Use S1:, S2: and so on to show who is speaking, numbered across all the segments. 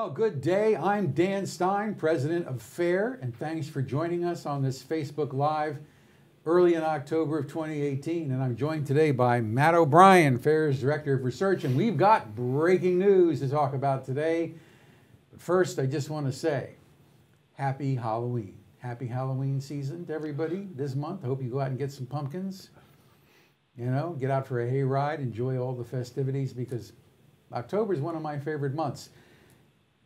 S1: Well, good day. I'm Dan Stein, president of FAIR, and thanks for joining us on this Facebook Live early in October of 2018. And I'm joined today by Matt O'Brien, FAIR's Director of Research, and we've got breaking news to talk about today. But first, I just want to say, happy Halloween. Happy Halloween season to everybody this month. I hope you go out and get some pumpkins. You know, get out for a hayride, enjoy all the festivities, because October is one of my favorite months.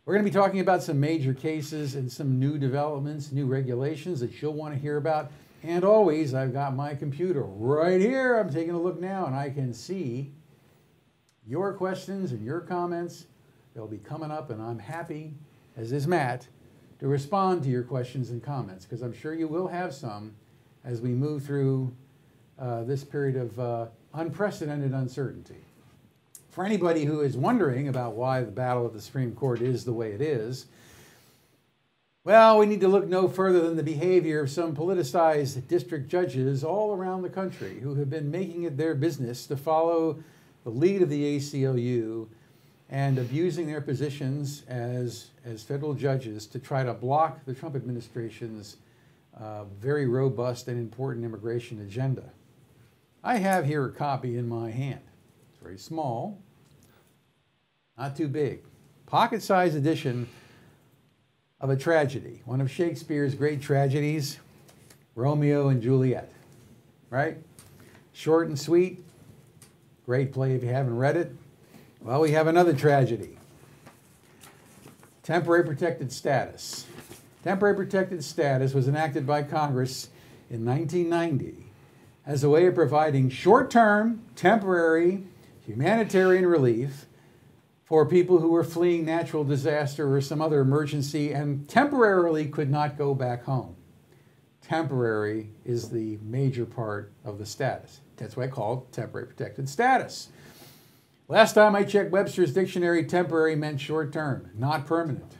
S1: We're going to be talking about some major cases and some new developments, new regulations that you'll want to hear about. And always, I've got my computer right here. I'm taking a look now, and I can see your questions and your comments. They'll be coming up, and I'm happy, as is Matt, to respond to your questions and comments, because I'm sure you will have some as we move through this period of unprecedented uncertainty. For anybody who is wondering about why the battle at the Supreme Court is the way it is, well, we need to look no further than the behavior of some politicized district judges all around the country who have been making it their business to follow the lead of the ACLU and abusing their positions as federal judges to try to block the Trump administration's very robust and important immigration agenda. I have here a copy in my hand. It's very small, not too big. Pocket-sized edition of a tragedy, one of Shakespeare's great tragedies, Romeo and Juliet, right? Short and sweet, great play if you haven't read it. Well, we have another tragedy. Temporary protected status. Temporary protected status was enacted by Congress in 1990 as a way of providing short-term, temporary, humanitarian relief for people who were fleeing natural disaster or some other emergency and temporarily could not go back home. Temporary is the major part of the status. That's why I call it temporary protected status. Last time I checked Webster's dictionary, temporary meant short-term, not permanent.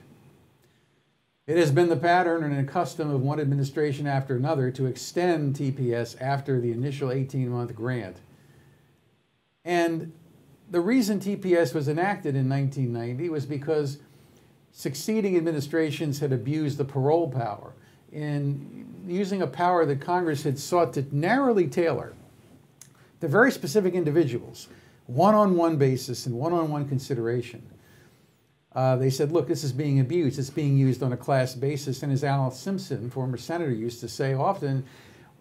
S1: It has been the pattern and a custom of one administration after another to extend TPS after the initial 18-month grant. And the reason TPS was enacted in 1990 was because succeeding administrations had abused the parole power in using a power that Congress had sought to narrowly tailor to very specific individuals, one-on-one basis and one-on-one consideration. They said, look, this is being abused. It's being used on a class basis. And as Al Simpson, former senator, used to say often,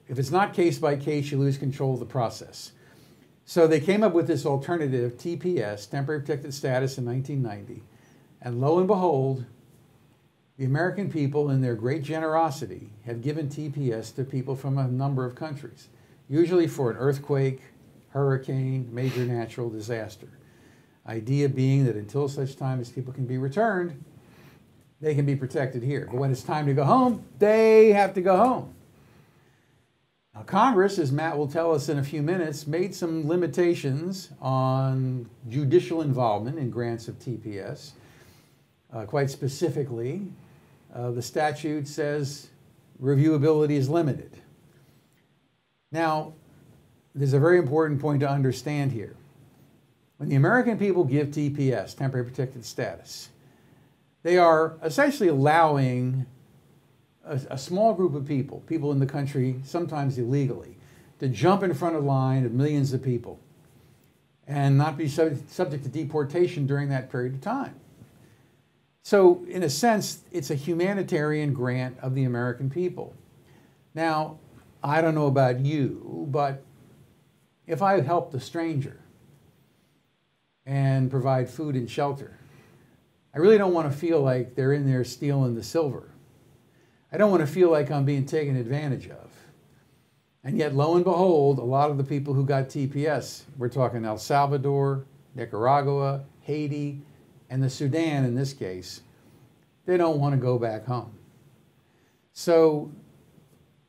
S1: if it's not case by case, you lose control of the process. So they came up with this alternative, TPS, temporary protected status, in 1990. And lo and behold, the American people, in their great generosity, have given TPS to people from a number of countries, usually for an earthquake, hurricane, major natural disaster. Idea being that until such time as people can be returned, they can be protected here. But when it's time to go home, they have to go home. Now, Congress, as Matt will tell us in a few minutes, made some limitations on judicial involvement in grants of TPS. Quite specifically, the statute says reviewability is limited. Now, there's a very important point to understand here. When the American people give TPS, temporary protected status, they are essentially allowing a small group of people, people in the country, sometimes illegally, to jump in front of line of millions of people and not be subject to deportation during that period of time. So, in a sense, it's a humanitarian grant of the American people. Now, I don't know about you, but if I helped a stranger and provide food and shelter, I really don't want to feel like they're in there stealing the silver. I don't want to feel like I'm being taken advantage of. And yet, lo and behold, a lot of the people who got TPS, we're talking El Salvador, Nicaragua, Haiti, and the Sudan in this case, they don't want to go back home. So,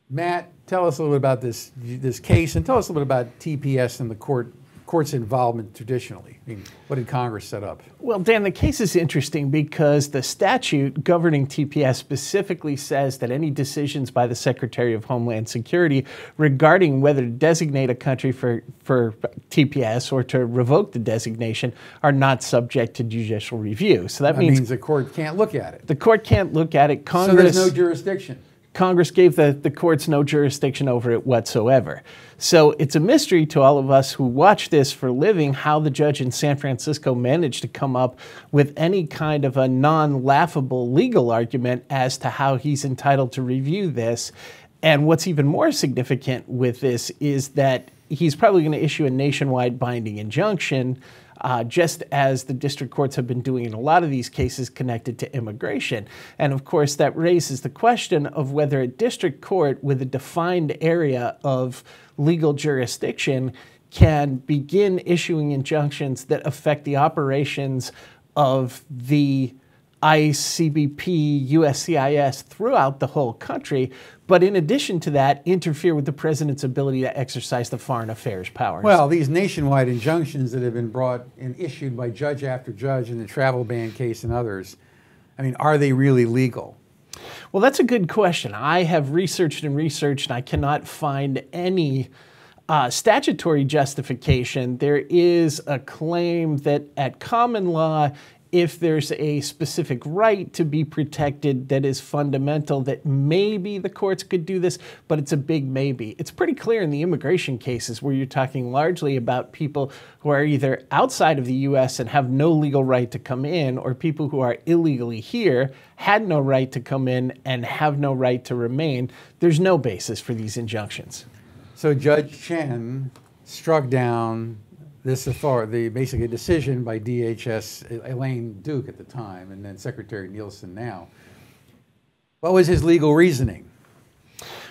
S1: Matt, tell us a little bit about this case, and tell us a little bit about TPS and the court court's involvement traditionally? I mean, what did Congress set up?
S2: Well, Dan, the case is interesting because the statute governing TPS specifically says that any decisions by the Secretary of Homeland Security regarding whether to designate a country for TPS or to revoke the designation are not subject to judicial review. So that means
S1: the court can't look at it.
S2: The court can't look at it.
S1: So there's no jurisdiction.
S2: Congress gave the courts no jurisdiction over it whatsoever. So it's a mystery to all of us who watch this for a living how the judge in San Francisco managed to come up with any kind of a non-laughable legal argument as to how he's entitled to review this. And what's even more significant with this is that he's probably going to issue a nationwide binding injunction, just as the district courts have been doing in a lot of these cases connected to immigration. And of course, that raises the question of whether a district court with a defined area of legal jurisdiction can begin issuing injunctions that affect the operations of the ICE, CBP, USCIS throughout the whole country, but in addition to that, interfere with the president's ability to exercise the foreign affairs powers.
S1: Well, these nationwide injunctions that have been brought and issued by judge after judge in the travel ban case and others, I mean, are they really legal?
S2: Well, that's a good question. I have researched and I cannot find any statutory justification. There is a claim that at common law, if there's a specific right to be protected that is fundamental, that maybe the courts could do this, but it's a big maybe. It's pretty clear in the immigration cases where you're talking largely about people who are either outside of the U.S. and have no legal right to come in, or people who are illegally here, had no right to come in and have no right to remain. There's no basis for these injunctions.
S1: So Judge Chen struck down this authority, basically a decision by DHS Elaine Duke at the time, and then Secretary Nielsen now. What was his legal reasoning?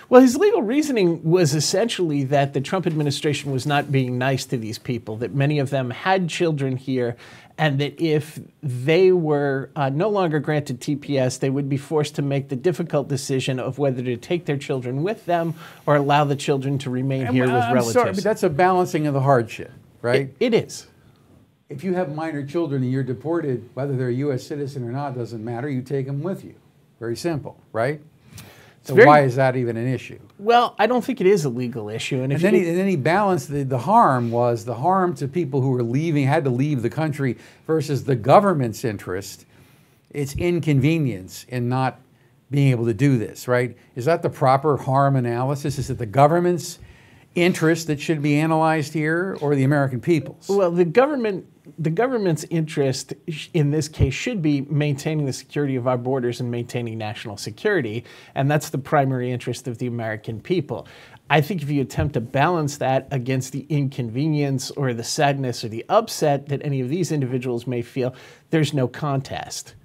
S2: Well, his legal reasoning was essentially that the Trump administration was not being nice to these people, that many of them had children here, and that if they were no longer granted TPS, they would be forced to make the difficult decision of whether to take their children with them or allow the children to remain here with relatives.
S1: Sorry, but that's a balancing of the hardship. Right?
S2: It is.
S1: If you have minor children and you're deported, whether they're a U.S. citizen or not, doesn't matter. You take them with you. Very simple, right? So why is that even an issue?
S2: Well, I don't think it is a legal issue.
S1: And then he balanced the harm was the harm to people who were leaving, had to leave the country versus the government's interest. It's inconvenience in not being able to do this, right? Is that the proper harm analysis? Is it the government's interest that should be analyzed here, or the American people's?
S2: Well, the government's interest in this case should be maintaining the security of our borders and maintaining national security, and that's the primary interest of the American people. I think if you attempt to balance that against the inconvenience or the sadness or the upset that any of these individuals may feel, there's no contest.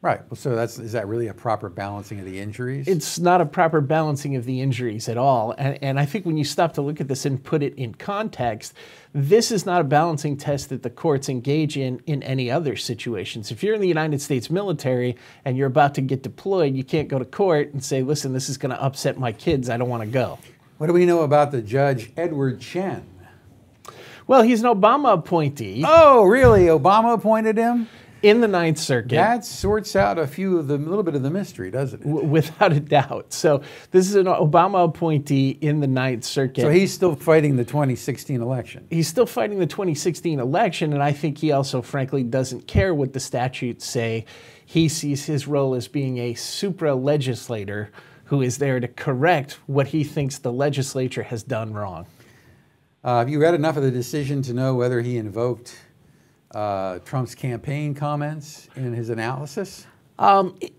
S1: Right. Well, so is that really a proper balancing of the injuries?
S2: It's not a proper balancing of the injuries at all. And I think when you stop to look at this and put it in context, this is not a balancing test that the courts engage in any other situations. If you're in the United States military and you're about to get deployed, you can't go to court and say, listen, this is going to upset my kids. I don't want to go.
S1: What do we know about the Judge Edward Chen?
S2: Well, he's an Obama appointee.
S1: Oh, really? Obama appointed him?
S2: In the Ninth Circuit.
S1: That sorts out a little bit of the mystery, doesn't it?
S2: Without a doubt. So this is an Obama appointee in the Ninth Circuit.
S1: So he's still fighting the 2016 election.
S2: He's still fighting the 2016 election, and I think he also, frankly, doesn't care what the statutes say. He sees his role as being a supra-legislator who is there to correct what he thinks the legislature has done wrong.
S1: Have you read enough of the decision to know whether he invoked Trump's campaign comments in his analysis?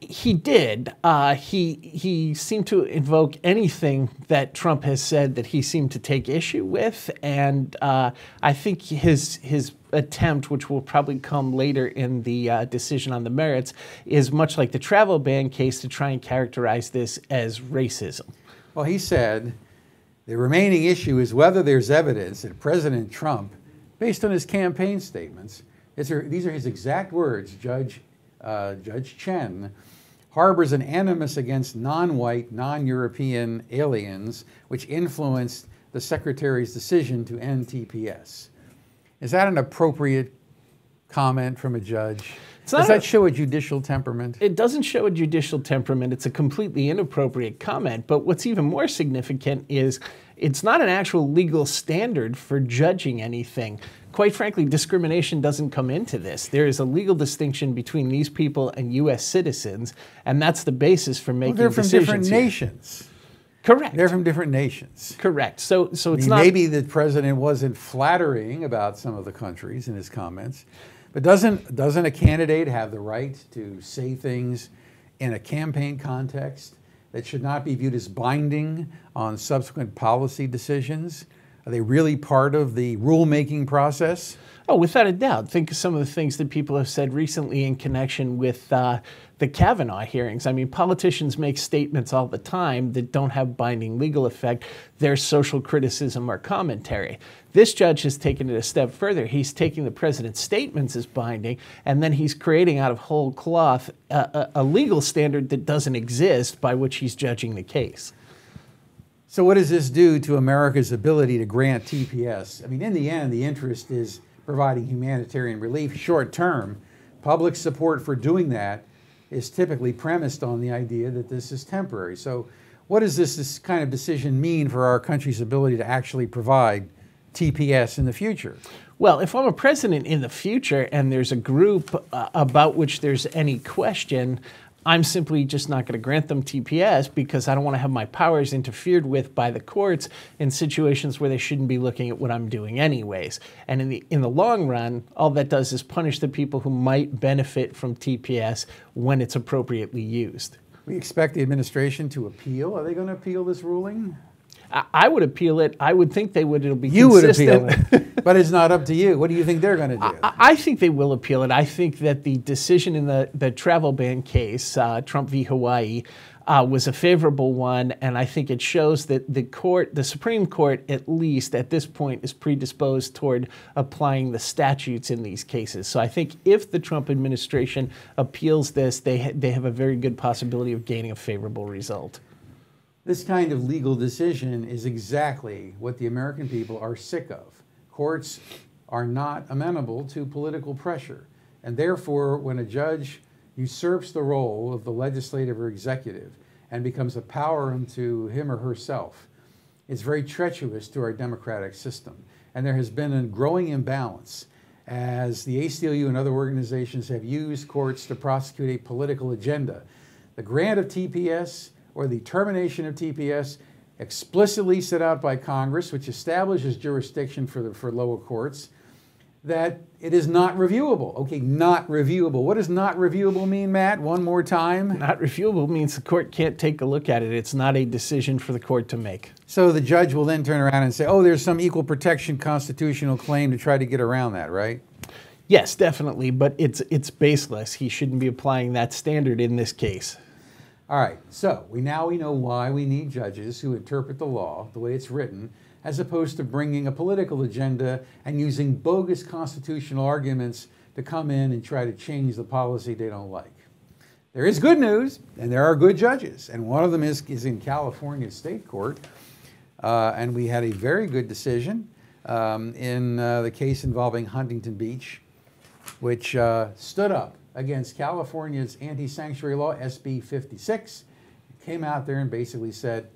S2: He did. He seemed to invoke anything that Trump has said that he seemed to take issue with, and I think his attempt, which will probably come later in the decision on the merits, is much like the travel ban case to try and characterize this as racism.
S1: Well, he said the remaining issue is whether there's evidence that President Trump, based on his campaign statements, these are his exact words, Judge Chen, harbors an animus against non-white, non-European aliens, which influenced the Secretary's decision to end TPS. Is that an appropriate comment from a judge?
S2: Does
S1: that show a judicial temperament?
S2: It doesn't show a judicial temperament. It's a completely inappropriate comment. But what's even more significant is it's not an actual legal standard for judging anything. Quite frankly, discrimination doesn't come into this. There is a legal distinction between these people and U.S. citizens, and that's the basis for making decisions.
S1: They're from different nations.
S2: Correct.
S1: They're from different nations.
S2: Correct. So it's not...
S1: Maybe the president wasn't flattering about some of the countries in his comments, but doesn't a candidate have the right to say things in a campaign context that should not be viewed as binding on subsequent policy decisions? Are they really part of the rulemaking process?
S2: Oh, without a doubt. Think of some of the things that people have said recently in connection with the Kavanaugh hearings. I mean, politicians make statements all the time that don't have binding legal effect. They're social criticism or commentary. This judge has taken it a step further. He's taking the president's statements as binding, and then he's creating out of whole cloth a legal standard that doesn't exist by which he's judging the case.
S1: So what does this do to America's ability to grant TPS? I mean, in the end, the interest is providing humanitarian relief short term. Public support for doing that is typically premised on the idea that this is temporary. So what does this kind of decision mean for our country's ability to actually provide TPS in the future?
S2: Well, if I'm a president in the future and there's a group about which there's any question, I'm simply just not going to grant them TPS because I don't want to have my powers interfered with by the courts in situations where they shouldn't be looking at what I'm doing anyways. And in the long run, all that does is punish the people who might benefit from TPS when it's appropriately used.
S1: We expect the administration to appeal. Are they going to appeal this ruling?
S2: I would appeal it. I would think they would. It'll be
S1: You
S2: consistent.
S1: would appeal it, but it's not up to you. What do you think they're going to do?
S2: I think they will appeal it. I think that the decision in the travel ban case, Trump v. Hawaii, was a favorable one, and I think it shows that the Supreme Court, at least at this point, is predisposed toward applying the statutes in these cases. So I think if the Trump administration appeals this, they have a very good possibility of gaining a favorable result.
S1: This kind of legal decision is exactly what the American people are sick of. Courts are not amenable to political pressure, and therefore, when a judge usurps the role of the legislative or executive and becomes a power unto him or herself, it's very treacherous to our democratic system. And there has been a growing imbalance as the ACLU and other organizations have used courts to prosecute a political agenda. The grant of TPS or the termination of TPS explicitly set out by Congress, which establishes jurisdiction for lower courts, that it is not reviewable. Okay, not reviewable. What does not reviewable mean, Matt? One more time.
S2: Not reviewable means the court can't take a look at it. It's not a decision for the court to make.
S1: So the judge will then turn around and say, oh, there's some equal protection constitutional claim to try to get around that, right?
S2: Yes, definitely, but it's baseless. He shouldn't be applying that standard in this case.
S1: All right, so we know why we need judges who interpret the law the way it's written, as opposed to bringing a political agenda and using bogus constitutional arguments to come in and try to change the policy they don't like. There is good news, and there are good judges, and one of them is in California State Court, and we had a very good decision in the case involving Huntington Beach, which stood up against California's anti-sanctuary law, SB 56. It came out there and basically said,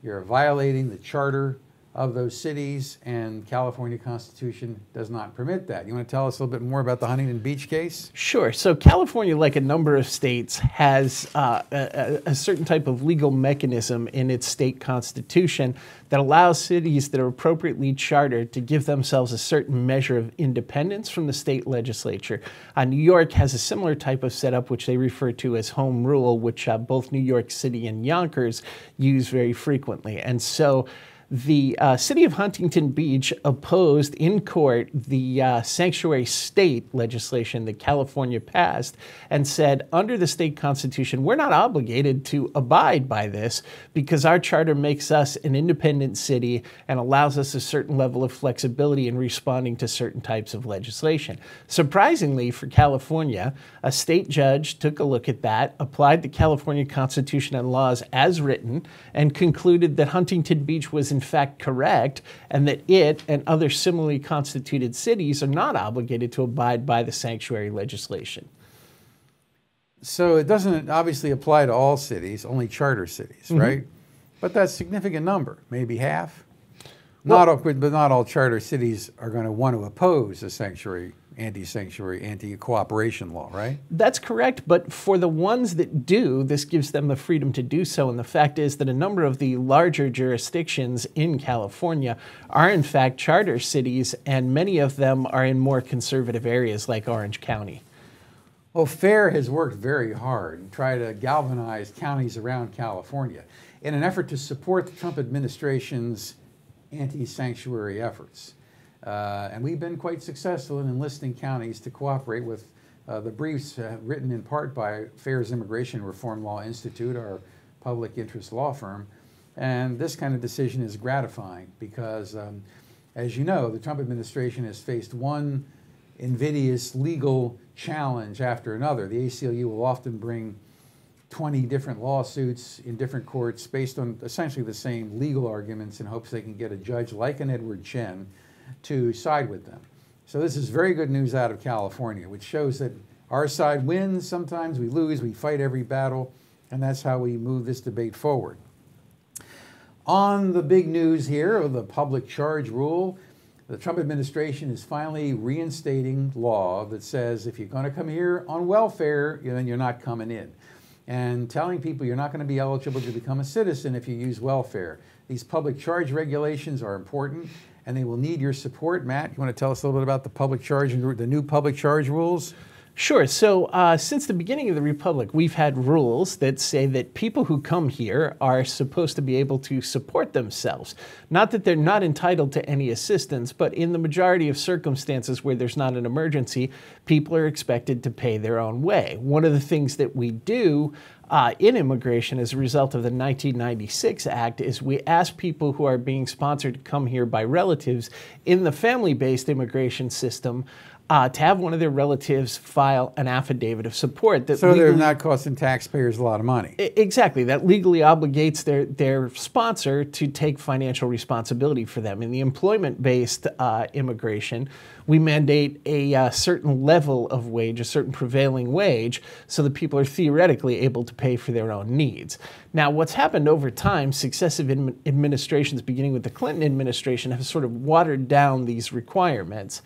S1: you're violating the charter of those cities, and California Constitution does not permit that. You want to tell us a little bit more about the Huntington Beach case?
S2: Sure. So California, like a number of states, has a certain type of legal mechanism in its state constitution that allows cities that are appropriately chartered to give themselves a certain measure of independence from the state legislature. New York has a similar type of setup, which they refer to as home rule, which both New York City and Yonkers use very frequently. And so the city of Huntington Beach opposed in court the sanctuary state legislation that California passed and said, under the state constitution, we're not obligated to abide by this because our charter makes us an independent city and allows us a certain level of flexibility in responding to certain types of legislation. Surprisingly for California, a state judge took a look at that, applied the California Constitution and laws as written, and concluded that Huntington Beach was in fact correct, and that it and other similarly constituted cities are not obligated to abide by the sanctuary legislation.
S1: So it doesn't obviously apply to all cities, only charter cities, right? But that's a significant number, maybe half. Well, but not all charter cities are going to want to oppose a sanctuary, anti-cooperation law, right?
S2: That's correct, but for the ones that do, this gives them the freedom to do so. And the fact is that a number of the larger jurisdictions in California are in fact charter cities, and many of them are in more conservative areas like Orange County.
S1: Well, FAIR has worked very hard to try to galvanize counties around California in an effort to support the Trump administration's anti-sanctuary efforts. And we've been quite successful in enlisting counties to cooperate with the briefs written in part by FAIR's Immigration Reform Law Institute, our public interest law firm. And this kind of decision is gratifying because, as you know, the Trump administration has faced one invidious legal challenge after another. The ACLU will often bring 20 different lawsuits in different courts based on essentially the same legal arguments in hopes they can get a judge like an Edward Chen to side with them. So this is very good news out of California, which shows that our side wins, sometimes we lose, we fight every battle, and that's how we move this debate forward. On the big news here of the public charge rule, the Trump administration is finally reinstating law that says if you're going to come here on welfare, then you're not coming in. And telling people you're not going to be eligible to become a citizen if you use welfare. These public charge regulations are important, and they will need your support. Matt, you want to tell us a little bit about the public charge, the new public charge rules?
S2: Sure. So since the beginning of the Republic, we've had rules that say that people who come here are supposed to be able to support themselves. Not that they're not entitled to any assistance, but in the majority of circumstances where there's not an emergency, people are expected to pay their own way. One of the things that we do in immigration as a result of the 1996 Act is we ask people who are being sponsored to come here by relatives in the family-based immigration system to have one of their relatives file an affidavit of support. That
S1: so they're not costing taxpayers a lot of money.
S2: Exactly. That legally obligates their sponsor to take financial responsibility for them. In the employment-based immigration, we mandate a certain level of wage, a certain prevailing wage, so that people are theoretically able to pay for their own needs. Now, what's happened over time, successive administrations, beginning with the Clinton administration, have sort of watered down these requirements.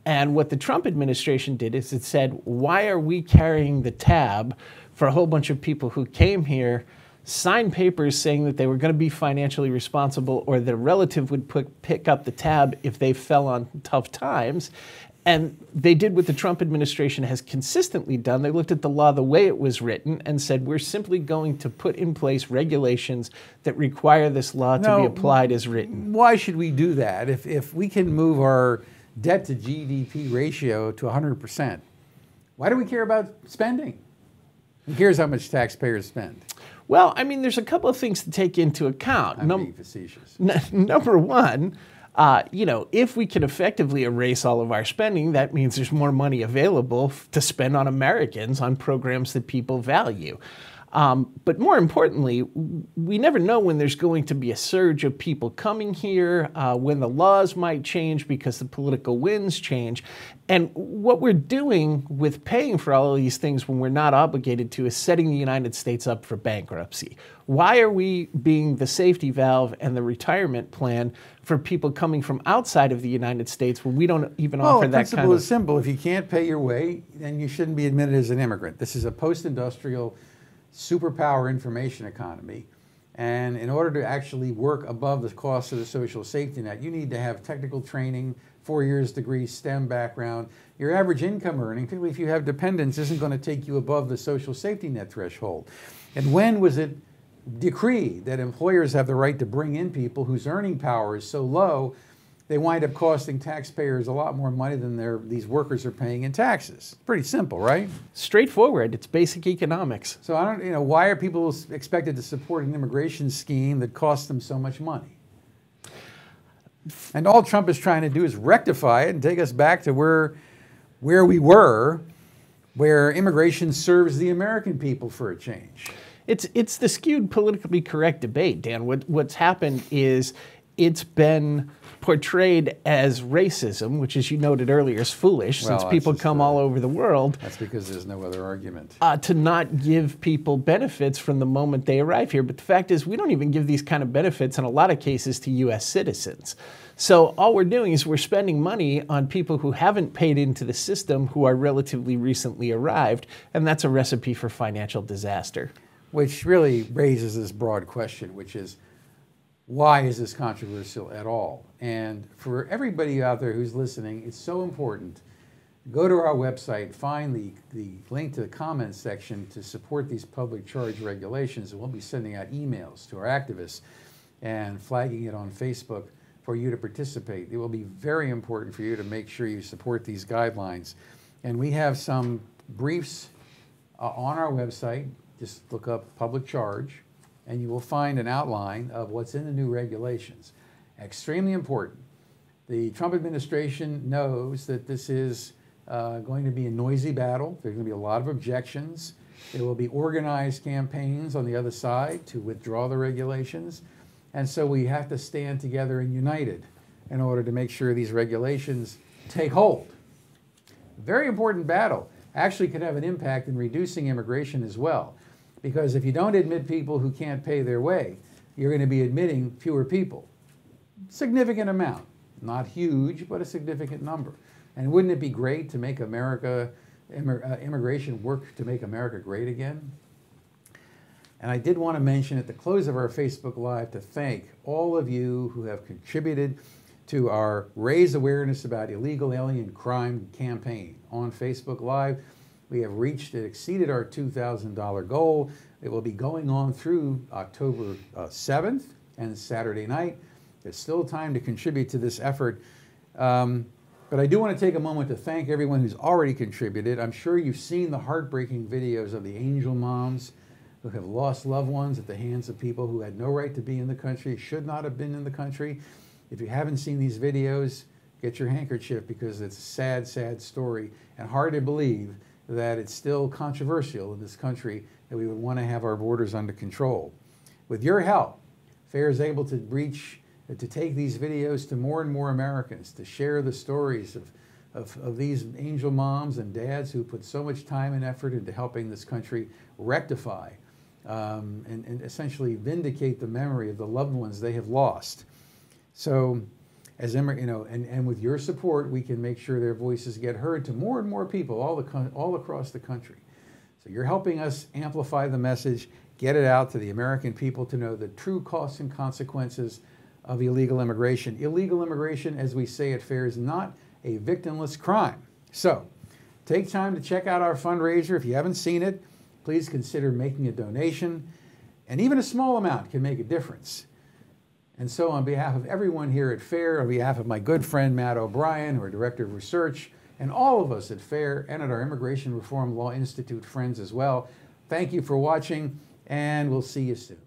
S2: And what the Trump administration did is it said, why are we carrying the tab for a whole bunch of people who came here, signed papers saying that they were going to be financially responsible or their relative would pick up the tab if they fell on tough times? And they did what the Trump administration has consistently done. They looked at the law the way it was written and said, we're simply going to put in place regulations that require this law to be applied as written.
S1: Why should we do that? If we can move our debt to GDP ratio to 100%. Why do we care about spending? Who cares how much taxpayers spend?
S2: Well, I mean, there's a couple of things to take into account.
S1: I'm being facetious.
S2: Number one, if we can effectively erase all of our spending, that means there's more money available to spend on Americans on programs that people value. But more importantly, we never know when there's going to be a surge of people coming here, when the laws might change because the political winds change. And what we're doing with paying for all of these things when we're not obligated to is setting the United States up for bankruptcy. Why are we being the safety valve and the retirement plan for people coming from outside of the United States when we don't even offer that kind of...
S1: Well, the principle is simple. If you can't pay your way, then you shouldn't be admitted as an immigrant. This is a post-industrial superpower information economy, and in order to actually work above the cost of the social safety net, you need to have technical training, 4 years degree, STEM background. Your average income earning, particularly if you have dependents, isn't going to take you above the social safety net threshold. And when was it decreed that employers have the right to bring in people whose earning power is so low they wind up costing taxpayers a lot more money than these workers are paying in taxes? Pretty simple, right?
S2: Straightforward. It's basic economics.
S1: So I don't, why are people expected to support an immigration scheme that costs them so much money? And all Trump is trying to do is rectify it and take us back to where we were, where immigration serves the American people for a change.
S2: It's the skewed politically correct debate, Dan. What's happened is it's been portrayed as racism, which, as you noted earlier, is foolish,
S1: Well,
S2: since people come all over the world.
S1: That's because there's no other argument.
S2: To not give people benefits from the moment they arrive here. But the fact is, we don't even give these kind of benefits in a lot of cases to U.S. citizens. So all we're doing is we're spending money on people who haven't paid into the system, who are relatively recently arrived, and that's a recipe for financial disaster.
S1: Which really raises this broad question, which is, why is this controversial at all? And for everybody out there who's listening, it's so important. Go to our website, find the link to the comments section to support these public charge regulations, and we'll be sending out emails to our activists and flagging it on Facebook for you to participate. It will be very important for you to make sure you support these guidelines. And we have some briefs on our website. Just look up public charge, and you will find an outline of what's in the new regulations. Extremely important. The Trump administration knows that this is going to be a noisy battle. There's going to be a lot of objections. There will be organized campaigns on the other side to withdraw the regulations. And so we have to stand together and united in order to make sure these regulations take hold. Very important battle. Actually could have an impact in reducing immigration as well. Because if you don't admit people who can't pay their way, you're going to be admitting fewer people. Significant amount. Not huge, but a significant number. And wouldn't it be great to make America, immigration work to make America great again? And I did want to mention at the close of our Facebook Live to thank all of you who have contributed to our Raise Awareness About Illegal Alien Crime campaign on Facebook Live. We have reached and exceeded our $2,000 goal. It will be going on through October 7th and Saturday night. There's still time to contribute to this effort. But I do want to take a moment to thank everyone who's already contributed. I'm sure you've seen the heartbreaking videos of the angel moms who have lost loved ones at the hands of people who had no right to be in the country, should not have been in the country. If you haven't seen these videos, get your handkerchief, because it's a sad, sad story, and hard to believe that it's still controversial in this country that we would want to have our borders under control. With your help, FAIR is able to take these videos to more and more Americans, to share the stories of these angel moms and dads who put so much time and effort into helping this country rectify and essentially vindicate the memory of the loved ones they have lost. So, as and with your support, we can make sure their voices get heard to more and more people all across the country. So you're helping us amplify the message, get it out to the American people to know the true costs and consequences of illegal immigration. Illegal immigration, as we say at FAIR, is not a victimless crime. So take time to check out our fundraiser. If you haven't seen it, please consider making a donation. And even a small amount can make a difference. And so on behalf of everyone here at FAIR, on behalf of my good friend Matt O'Brien, our Director of Research, and all of us at FAIR and at our Immigration Reform Law Institute friends as well, thank you for watching, and we'll see you soon.